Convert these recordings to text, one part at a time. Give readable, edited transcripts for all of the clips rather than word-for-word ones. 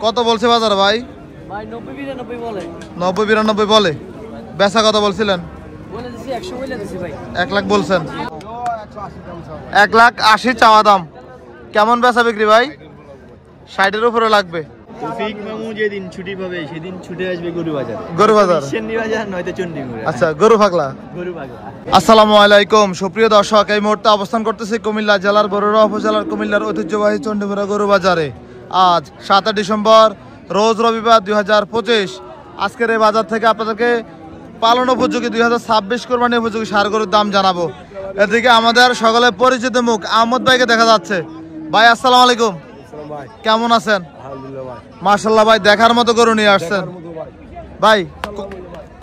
কত বলছে বাজার ভাই? ভাই 90-92 বলে। 90-92 বলে। বেচা কত বলছিলেন? বলে দিছি 100 বলে দিছি ভাই। 1 লাখ বলছেন। 1,80,000 চাওয়া দাম। কেমন বেচা বিক্রি ভাই? 60-এর উপরে লাগবে। তৌফিক মামু যেদিন ছুটি পাবে সেদিন ছুটে আসবে গরু বাজার। গরু বাজার সেন্ডি বাজার নয়তো চণ্ডীপুরে। আচ্ছা, গরু পাগলা। গরু পাগলা। আসসালামু আলাইকুম সুপ্রিয় দর্শক, এই মুহূর্তে অবস্থান করতেছি কুমিল্লা জেলার বরুড়া উপজেলার কুমিল্লার ঐতিহ্যবাহী চণ্ডীপুরা গরু বাজারে। আজ 7 ডিসেম্বর, রোজ রবিবার 2025। আজকের এই বাজার থেকে আপনাদেরকে পালন উপযোগী 2026 কোরবানি উপযোগী ষাঁড় গরুর দাম জানাবো। এদিকে আমাদের সকলের পরিচিত মুখ আহমদ ভাইকে দেখা যাচ্ছে। ভাই আসসালামু আলাইকুম, কেমন আছেন? মাশাআল্লাহ ভাই, দেখার মতো গরু নিয়ে আসছেন ভাই।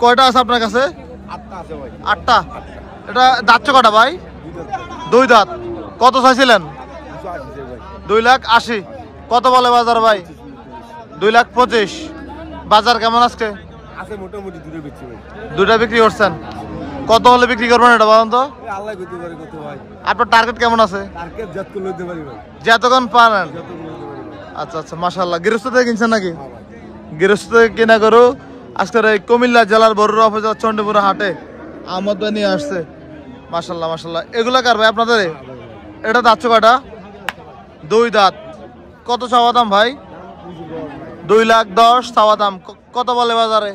কয়টা আছে আপনার কাছে? 8টা। এটা দাঁত কটা ভাই? 2 দাঁত। কত চাইছিলেন? 2,80,000। কত বলে বাজার ভাই? 2,25,000। বাজার কেমন আজকে? মোটামুটি দুটা বিক্রি করছেন। কত হলে বিক্রি করবেন এটা বলেন তো? আপনার টার্গেট কেমন আছে? যতক্ষণ পারেন। আচ্ছা আচ্ছা, মাশাআল্লাহ। গৃহস্থ থেকে কিনছেন নাকি? গৃহস্থ থেকে কিনা গরু আজকের এই কুমিল্লা জেলার বরুড়া উপজেলার চণ্ডীপুরা হাটে আহমদ ভাই নিয়ে আসছে। মাশাআল্লাহ মাশাআল্লাহ। এগুলা কার ভাই আপনাদের? এটা দাঁত কয়টা? 2 দাঁত। কত চাওয়া দাম ভাই? 2,10,000 চাওয়া দাম। কত বলে বাজারে?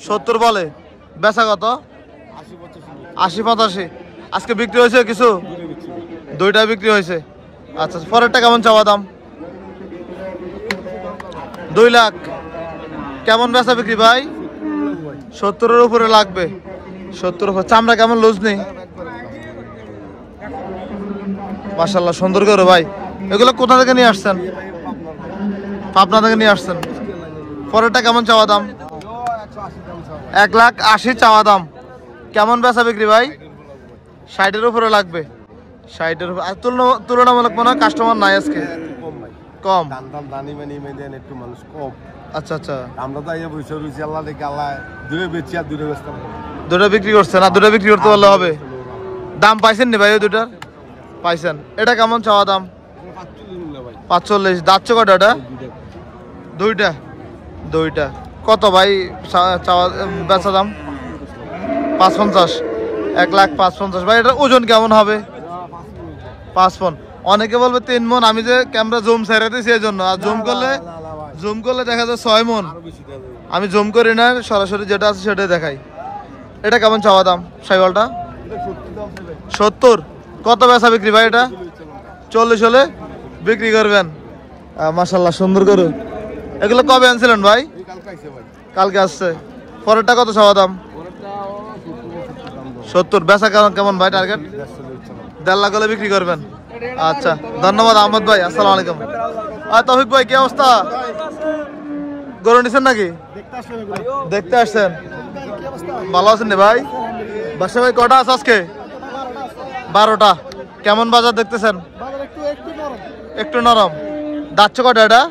70 বলে। বেচা কত? 80-85। আজকে বিক্রি হয়েছে কিছু? 2টা বিক্রি হয়েছে। আচ্ছা, পরেরটা কেমন চাওয়া দাম? 2 লাখ। কেমন বেচা বিক্রি ভাই? 70-এর উপরে লাগবে। 70 উপরে। চামড়া কেমন লুজ নেই? মাশাআল্লাহ, সুন্দর করে ভাই। এগুলো কোথা থেকে নিয়ে আসছেন? পাবনা থেকে নিয়ে আসছেন। পরেরটা কেমন চাওয়া দাম? 1,80,000 চাওয়া দাম। কেমন বেচা বিক্রি ভাই? 60-এর উপরে লাগবে। 60-এর উপরে। আর তুলনামূলক মনে হয় কাস্টমার নাই আজকে, কম। আচ্ছা আচ্ছা, আমরা তো বসে রয়েছি, আল্লাহ দেখে আল্লাহ দূরে বেচি আর দূরে বেচতাম। 2টা বিক্রি করছেন আর 2টা বিক্রি করতে পারলে হবে। দাম পাইছেন নি ভাই? ওই 2টার পাইছেন। এটা কেমন চাওয়া দাম? 45। দাঁত কটা এটা? 2টা। কত ভাই চাওয়া বেচা দাম? 550। 1,55,000 ভাই। এটার ওজন কেমন হবে? 5 মণ। অনেকে বলবে 3 মণ। আমি যে ক্যামেরা জুম ছেড়ে দিই এই জন্য। আর জুম করলে দেখা যায় 6 মণ। আমি জুম করি না, সরাসরি যেটা আছে সেটাই দেখাই। এটা কেমন চাওয়া দাম সাইওয়ালটা? 70। কত বেচা বিক্রি ভাই এটা? 40 হলে বিক্রি করবেন। মাশাআল্লাহ, সুন্দর করু। এগুলো কবে আনছিলেন ভাই? কালকে আসছে। পরেরটা কত চাওয়া দাম? 70। বেচা কেমন ভাই টার্গেট? 1.5 লাখ হলে বিক্রি করবেন। আচ্ছা, ধন্যবাদ আহমদ ভাই। আসসালামু আলাইকুম। আর তৌফিক ভাই, কি অবস্থা? গরু নিছেন নাকি? দেখতে আসছেন। ভালো আছেন রে ভাই? বাসা ভাই কটা আছে আজকে? 12টা। কেমন বাজার দেখতেছেন? একটু নরম। দাঁত কটা এটা?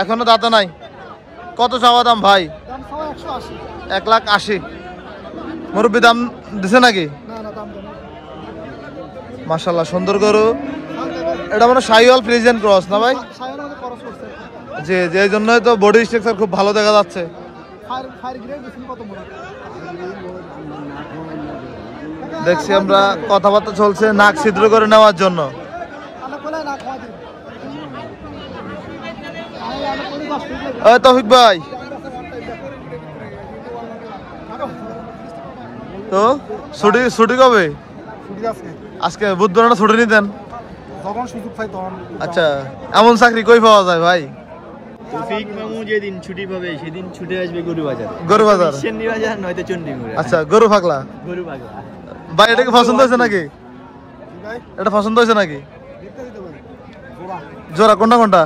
এখনো দাঁতে নাই। কত চাওয়া দাম ভাই? 1,80,000। মুরব্বি দাম দিছে নাকি? মাশাআল্লাহ, সুন্দর গরু। এটা মানে শাহিওয়াল ফ্রিজিয়ান ক্রস না ভাই? জি জি, এই জন্যই তো বডি স্ট্রাকচার খুব ভালো দেখা যাচ্ছে। দেখছি আমরা কথাবার্তা চলছে নাক ছিদ্র করে নেওয়ার জন্য। তৌফিক ভাই, তো ছুটি কবে? আজকে বুধবার না ছুটি নিতেন? আচ্ছা, এমন চাকরি কই পাওয়া যায় ভাই? তৌফিক মামু যেদিন ছুটি পাবে সেদিন ছুটে আসবে গরু বাজার। গরু বাজার। সেন্ডি বাজার নয়তো চণ্ডীপুরে। আচ্ছা, গরু পাগলা। গরু পাগলা ভাই। এটা কি পছন্দ হয়েছে নাকি? এটা পছন্দ হয়েছে নাকি? জোড়া কোনটা?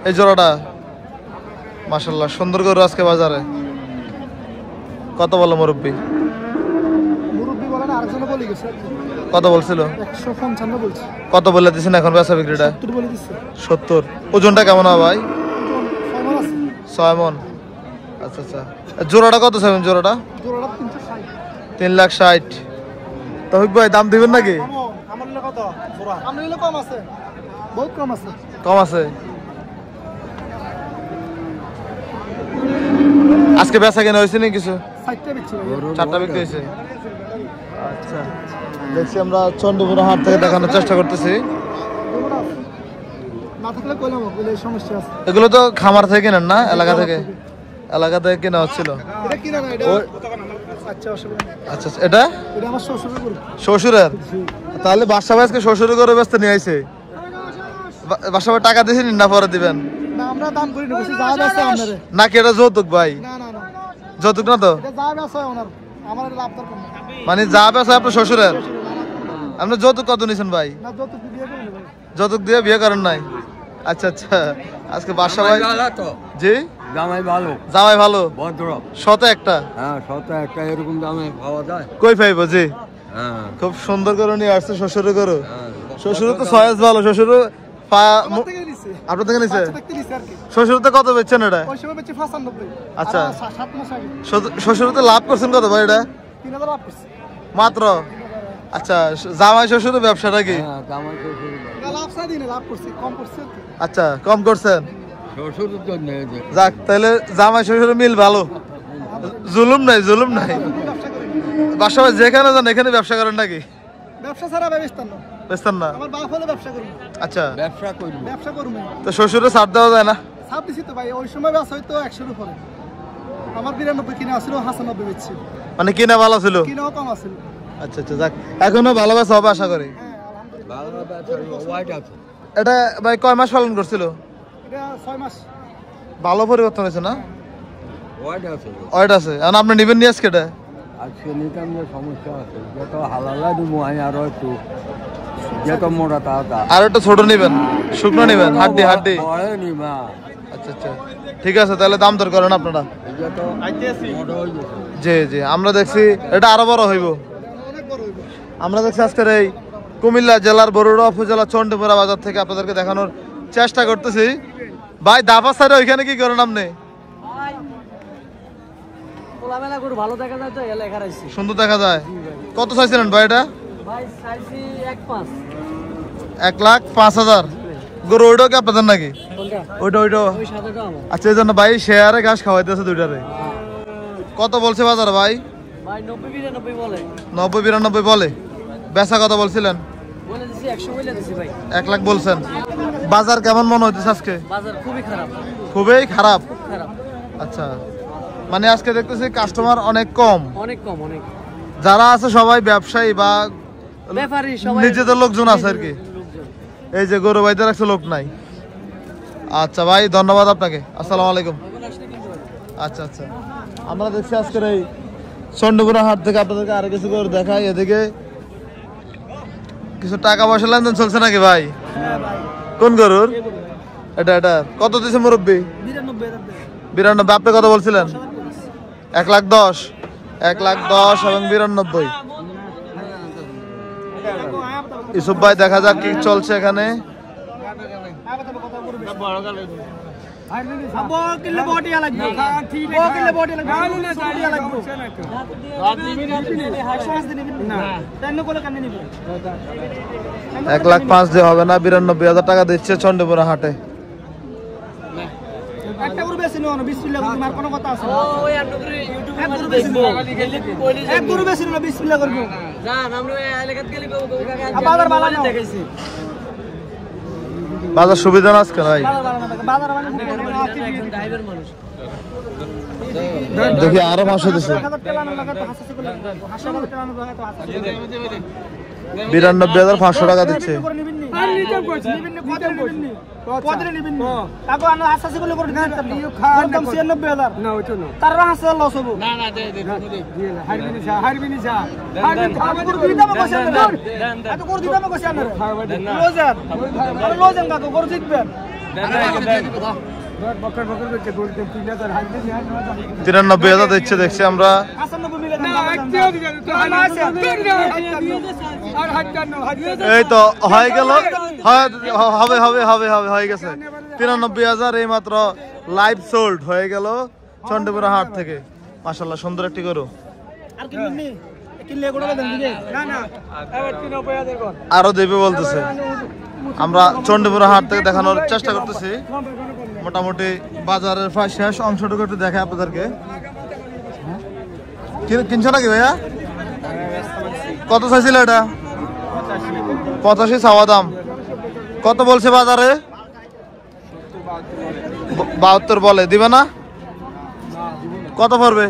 এই জোড়াটা। মাশাআল্লাহ, সুন্দর গরু আজকে বাজারে। কত বলো মুরব্বি? কত বলছিল? 155 বলছে। কত বলে দিছেন এখন বেচা বিক্রিটা? 70 বলে দিচ্ছে। 70। ওজনটা কেমন হবে ভাই? 6 মণ। আচ্ছা আচ্ছা। জোড়াটা কত চাইবেন? জোড়াটা 3,60,000। তৌফিক ভাই, দাম দিবেন নাকি? কম আছে, বহুত কম আছে। কম আছে। আজকে বেচা কেনা হয়েছে না কিছু? 4টা বেচছি ভাই। 4টা বিক্রি হয়েছে। আচ্ছা, দেখছি আমরা চন্ডীপুরা হাট থেকে দেখানোর চেষ্টা করতেছি। না থাকলে কইলাম বলে সমস্যা আছে। এগুলো তো খামার থেকে কেনেন না, এলাকা থেকে? এলাকা থেকে কেনা হচ্ছিল। এটা কি না এটা? আচ্ছা অসুবিধা নেই। আচ্ছা, এটা এটা আমার শ্বশুরের গরু। শ্বশুরের? তাহলে বাসা ভাই আজকে শ্বশুরের করে ব্যস্ত নিয়ে আইছে। বাসা ভাই টাকা দিয়েছেন না পরে দিবেন? না আমরা দাম করি না, বেশি যা আছে আপনারে। নাকি এটা যৌতুক ভাই? না না না, যৌতুক না তো? এটা যা আছে ওনার, আমার লাভ দরকার না। মানে যা বেচা আপনার শ্বশুরের? আপনি যৌতুক কত নিয়েছেন ভাই? না যত বিয়ে করি না ভাই। যৌতুক দিয়ে বিয়ে করেন নাই? আচ্ছা আচ্ছা, আজকে বাসা ভাই জি জামাই ভালো, জামাই ভালো, ভদ্র। শতে একটা? হ্যাঁ, শত একটা এরকম দামে পাওয়া যায়। কই পাইবো জি? হ্যাঁ, খুব সুন্দর করে নিয়ে আসছে শ্বশুরের করো। হ্যাঁ। শ্বশুর তো সয়েস ভালো, শ্বশুর আমার থেকে নিছে। আপনার থেকে নিছে? বাচ্চা থাকতে নিছে আর কি। শ্বশুর তো কত বেচছেন এটা? ওই সময় বেচছি 95। আচ্ছা। 7 মাস আগে শ্বশুর তো লাভ করছেন কত ভাই এটা? 3000 লাভ করছি। মাত্র? আচ্ছা, জামাই শ্বশুরের ব্যবসাটা কি? হ্যাঁ, জামাই শ্বশুর না লাভ সাদি না, লাভ করছি, কম করছি আর কি। আচ্ছা, কম করছেন। শ্বশুরের জন্য এই যে। যাক, তাহলে জামাই শ্বশুরের মিল ভালো, জুলুম নাই, জুলুম নাই। ব্যবসা করি। বাসা ভাই যেখানে যান এখানে ব্যবসা করেন নাকি? ব্যবসা ছাড়া ব্যবস্থা না। বেচতেন না? আমার বাপ হলে ব্যবসা করব। আচ্ছা, ব্যবসা করবো। ব্যবসা করব। তো শ্বশুরে ছাড় দেওয়া যায় না? সাপ দিছি তো ভাই, ওই সময় ব্যবসা হইতো 100 এর উপরে। আমার 92 কিনা আছিল, 95 বেচছি। মানে কিনা ভালো ছিল? কিনাও কম আছিল। আচ্ছা আচ্ছা, যাক, এখনো ভালোবাসা হবে আশা করি। হ্যাঁ আলহামদুলিল্লাহ। ভালো ব্যবসা হোয়াইট আছে। এটা ভাই কয় মাস পালন করছিল? এটা 6 মাস। ভালো পরিবর্তন হয়েছে না? হোয়াইট আছে। ওয়েট আছে। এখন আপনি নিবেন নিয়ে আজকে এটা? আজকে নিতাম যে সমস্যা আছে, যত হালালা দিব আমি আরো একটু, যত মোটা তা তা। আর একটু ছোট নিবেন, শুকনো নিবেন, হাড্ডি হাড্ডি? বড় নিবা। আচ্ছা আচ্ছা, ঠিক আছে, তাহলে দাম দর করেন আপনারা। যত মোটা হয়ে গেছে। জি জি, আমরা দেখছি এটা আরো বড় হইব। অনেক বড় হইব। আমরা দেখছি আজকের এই কুমিল্লা জেলার বরুড়া উপজেলা চন্ডীপুরা বাজার থেকে আপনাদেরকে দেখানোর চেষ্টা করতেছি। ভাই দাবা সাইডে ওইখানে কি করেন আপনি? খোলামেলা গরু ভালো দেখা যায় তো, এলা এখানে আইছি। সুন্দর দেখা যায়। কত চাইছিলেন ভাই এটা? ভাই চাইছি 1.5। 1,05,000। গরু ওইটাও কি আপনাদের নাকি? কোনটা? ওইটা ওইটাও? ওই সাদাটা আমার। আচ্ছা, এই জন্য ভাই শেয়ারে ঘাস খাওয়াইতেছে দুইটারে। কত বলছে বাজার ভাই? ভাই 90-92 বলে। 90-92 বলে। বেচা কত বলছিলেন? বলে দিছি 100 বলে দিছি ভাই। 1 লাখ বলছেন। বাজার কেমন মনে হইতেছে আজকে? বাজার খুবই খারাপ। খুবই খারাপ। খুব খারাপ। আচ্ছা, মানে আজকে দেখতেছি কাস্টমার অনেক কম। অনেক কম, অনেক। যারা আছে সবাই ব্যবসায়ী বা ব্যাপারী সবাই নিজেদের লোকজন আছে আর কি। লোকজন। এই যে গরু বাইতে রাখছে লোক নাই। আচ্ছা ভাই, ধন্যবাদ আপনাকে। আসসালামু আলাইকুম। আচ্ছা আচ্ছা, আমরা দেখছি আজকের এই চন্ডীপুরা হাট থেকে আপনাদেরকে আরো কিছু করে দেখাই। এদিকে কিছু টাকা পয়সা লেনদেন চলছে নাকি ভাই? কোন গরুর এটা? এটা কত দিছে মুরব্বী? 92। আপনি কত বলছিলেন? 1,10,000। 1,10,000 এবং 92। ইসুফ ভাই, দেখা যাক কি চলছে এখানে। এক লাখ 5 দিয়ে হবে না, 92,000 টাকা দিচ্ছে চন্ডীপুরা হাটে। একটা গরু বেশি না, 20 পিলা গরু, আর কোনো কথা আছে? ওই আর নগরে ইউটিউবে মানে দেখবো। এক গরু বেশি না, 20 পিলা করব। জান আমরা এলাকাত গেলে বাজার ভালো না দেখাইছি। বাজার সুবিধা না আজকে ভাই? বাজার মানে একজন ড্রাইভার মানুষ। দেখি আরো 500 দিছে। 92,500 টাকা দিচ্ছে। তিরানব্বই হাজার দিচ্ছে দেখছি আমরা। এই তো হয়ে গেল, হবে হবে হবে হবে হয়ে গেছে 93,000 এই মাত্র লাইভ সোল্ড হয়ে গেল চন্ডীপুরা হাট থেকে। মাশাআল্লাহ, সুন্দর একটি গরু। আরো দেবে বলতেছে। আমরা চন্ডীপুরা হাট থেকে দেখানোর চেষ্টা করতেছি। মোটামুটি বাজারের প্রায় শেষ অংশটুকু একটু দেখাই আপনাদেরকে। কিনছো নাকি ভাইয়া? কত চাইছিল এটা? 85 চাওয়া দাম। কত বলছে বাজারে? 72 বলে, দিবে না? কত পড়বে?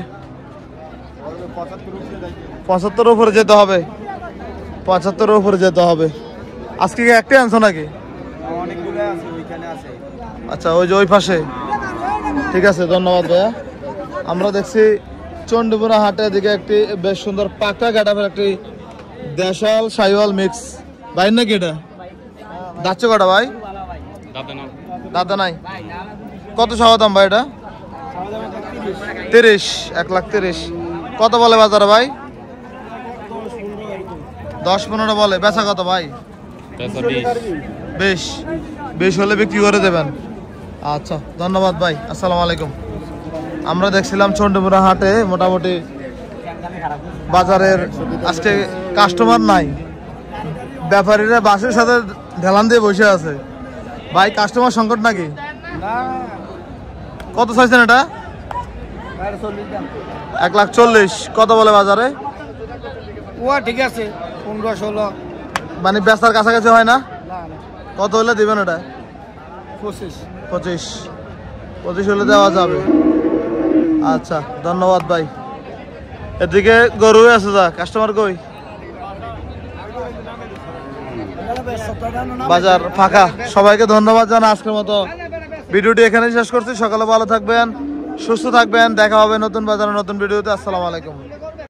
75 উপরে যেতে হবে। 75 উপরে যেতে হবে। আজকে কি একটা আনছো নাকি? আচ্ছা, ওই যে ওই পাশে। ঠিক আছে, ধন্যবাদ ভাইয়া। আমরা দেখছি চন্ডীপুরা হাটের দিকে একটি বেশ সুন্দর পাকা গাড়াফের একটি দেশাল সাইওয়াল মিক্স। ভাই নাকি এটা? যাচ্ছে কটা ভাই? দাদা নাই। কত চাওয়া দাম ভাই এটা? 30, 1,30,000। কত বলে বাজারে ভাই? 10-15 বলে। বেচা কত ভাই? 20 হলে বিক্রি করে দেবেন। আচ্ছা, ধন্যবাদ ভাই। আসসালামু আলাইকুম। আমরা দেখছিলাম চন্ডীপুরা হাটে মোটামুটি বাজারের আজকে কাস্টমার নাই, ব্যাপারীরা বাসের সাথে ঢেলান দিয়ে বসে আছে। ভাই কাস্টমার সংকট নাকি? কত চাইছেন এটা? 1,40,000। কত বলে বাজারে? ঠিক আছে 15-16। মানে বেচার কাছাকাছি হয় না? কত হলে দিবেন এটা? 25 হলে দেওয়া যাবে। আচ্ছা, ধন্যবাদ ভাই। এদিকে গরু আছে, যা কাস্টমার কই? বাজার ফাঁকা। সবাইকে ধন্যবাদ জানা। আজকের মতো ভিডিওটি এখানে শেষ করছি। সকালে ভালো থাকবেন, সুস্থ থাকবেন। দেখা হবে নতুন বাজারে নতুন ভিডিওতে। আসসালামু আলাইকুম।